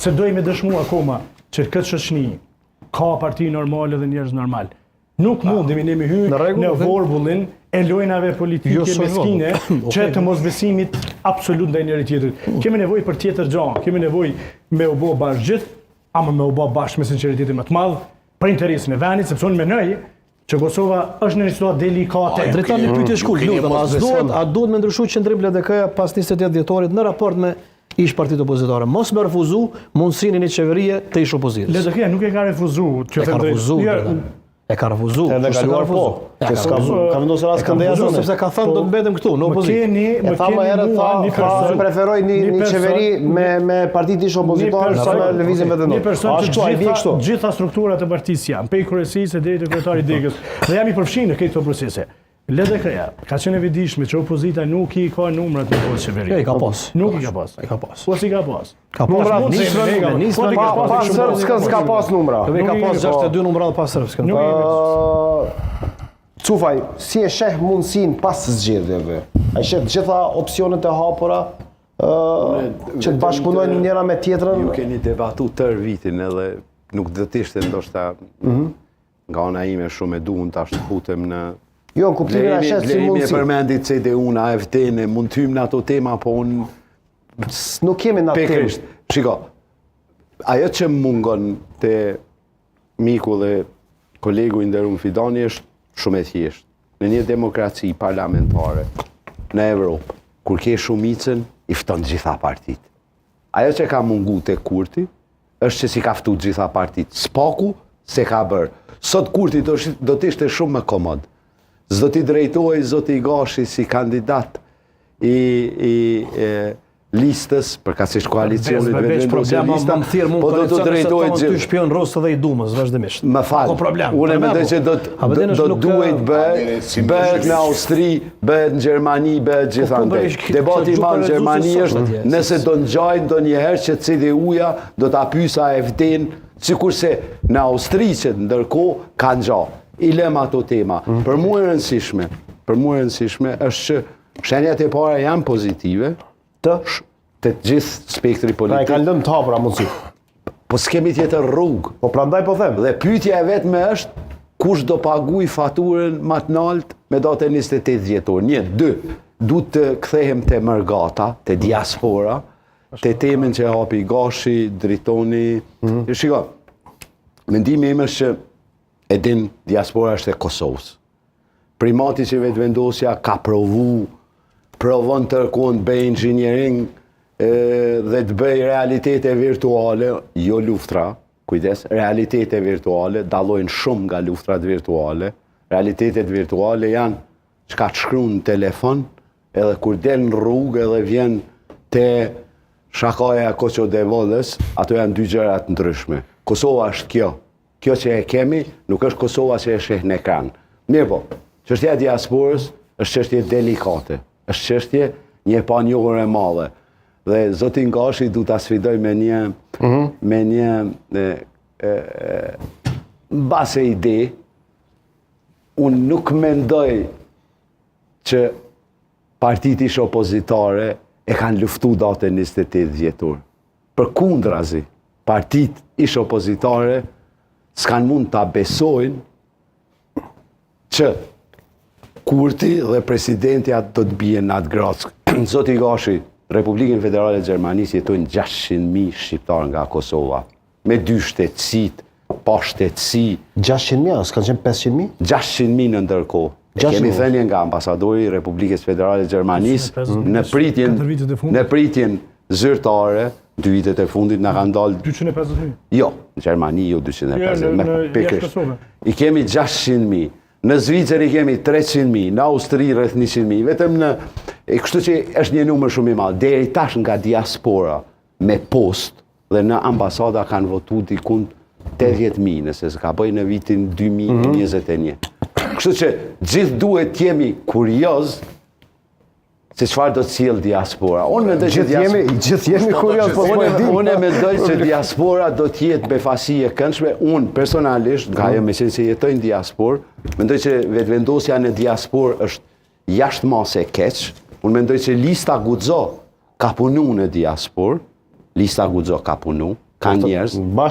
se dojmë dëshmu akoma që këtë shoqëni ka parti normale dhe njerëz normal. Nuk mundemi ne me hyrë në vorbullin e lojnave politike meskine që të mosbesimit absolut ndaj njëri tjetrit. Kemi nevojë për tjetër gjë, kemi nevojë me u bë bashkë gjithë, ama me u bë bashkë me sinqeritetin më të madh për interesin e vendit, sepse unë mendoj që Kosova është në një situatë delikate. Drejtoni pyetje shkurt, lutem, a duhet me ndryshuar qendrim LDK-ja pas 28 dhjetorit në raport me ish partitë opozitare? Mos me refuzu mundësinë një qeverie të ish opozitës. LDK-ja nuk e ka refuzuar, E ka refuzuar. Edhe ka luar po. Ka vendosur as këndeja zonë. Sepse ka thënë do të mbetëm këtu, në opozitë. E tha më herët tha preferoj një qeveri me partitë ish opozitare sa me lëvizjen vetëndorë. Gjitha strukturat e partisë janë, prej kryesisë deri te kryetari Degës. Dhe jam i përfshirë në këto procese. LDK-ja ka qenë evidentishme që opozita nuk i ka numrat në postë qeveri. I ka pas. Nuk i ka pas. I ka pas. Po si ka pas? Ka pas. Pas serbskën s'ka pas numra. I ka pas 62 numra pas serbskën. Cufaj, si e sheh mundësinë pas zgjedhjeve? A sheh gjitha opsionet e hapura që të bashkëpunojnë njëra me tjetrën? Ju keni debatu tër vitin edhe nuk do të ishte ndoshta nga ana ime shumë e duhur tash të futem në Jo, në kuptimin e shet si mundësi. E përmendit CDU-n, AFD-n, mund të hymë në ato tema, po unë... Nuk kemi në ato tema. Shiko, ajo që mungon të miku dhe kolegu i nderuar Fidani është shumë e thjeshtë. Në një demokraci parlamentare në Evropë, kur ke shumicën, i fton gjitha partitë. Ajo që ka mungu te Kurti, është që si ka ftu gjitha partitë. Spaku se ka bërë. Sot Kurti do të ishte shumë më komod. Zdo t'i drejtoj Zoti Gashi si kandidat i listës, përkatësisht koalicionit vendosja lista, po do të drejtoj gjithë. Ty shpion Rosë dhe i Dumës, vazhdimisht. Më falë, unë e mendoj që do duhet bëhet në Austri, bëhet në Gjermani, bëhet gjithandej. Debati ma në Gjermani është nëse do ngjajnë do njëherë që CDU-ja do t'a pyesa AFD-n, sikurse në Austri që ndërkohë ka ngjajë. I lem ato tema. Për mua e rëndësishme është që shenjat e para janë pozitive të gjithë spektri politik. Na e kanë lënë të hapura mundësi. Po s'kemi tjetër rrugë. Po prandaj po them. Dhe pyetja e vetme është kush do paguaj faturën më të lartë me datën 28 dhjetor. 1, 2. Duhet të kthehem te mërgata, te diaspora, te temën që hapi Gashi, Dritoni. Shiko, mendimi im është që e din diaspora është e Kosovës. Primati që vetëvendosja ka provon tërkohën të bëj engineering dhe të bëj realitete virtuale, jo luftra, kujdes, realitete virtuale, dallojnë shumë nga luftrat virtuale. Realitetet virtuale janë që ka të shkruan në telefon, edhe kur del në rrugë edhe vjen te shakaja Koçodevolës, ato janë dy gjëra të ndryshme. Kosova është kjo. Kjo që e kemi, nuk është Kosova që e sheh në ekran. Mirë po, çështja e diasporës është çështje delikate, është çështje një panjohur e madhe. Dhe Zoti Gashi du ta sfidoj me një base ide. Unë nuk mendoj që partitë ish opozitare e kanë luftu datën 28 dhjetor. Përkundrazi, partitë ish opozitare s'kan mund ta besojnë që Kurti dhe presidentja do të bien në atë Gradsk. Zoti Gashi, Republikën Federale e Gjermanisë jetojnë 600.000 shqiptarë nga Kosova, me 2 shtetësit, pa shtetësi. 600.000, s'kan qenë 500.000? 600.000 në ndërkohë. Kemi thënie nga ambasadori i Republikës Federale e Gjermanisë në pritjen zyrtare. 2 vitet e fundit na kanë dalë 250.000. Jo, në Gjermani jo 250.000. I kemi 600.000. Në Zvicër i kemi 300.000, në Austri rreth 100.000. Vetëm në kështu që është një numër shumë i madh. Deri tash nga diaspora me post dhe në ambasada kanë votuar diku 80.000, nëse s'ka bëj në vitin 2021. Kështu që gjithë duhet të jemi kurioz se çfarë do të sjell diaspora. Unë mendoj që gjithë jemi kurioz, po unë mendoj që diaspora do të jetë befasi e këndshme. Unë personalisht, nga ajo me që jetoj në diasporë, mendoj që vetvendosja në diasporë është jashtëmase e keq. Unë mendoj që lista Guxo ka punu në diasporë, lista Guxo ka punu, Ka njerëz.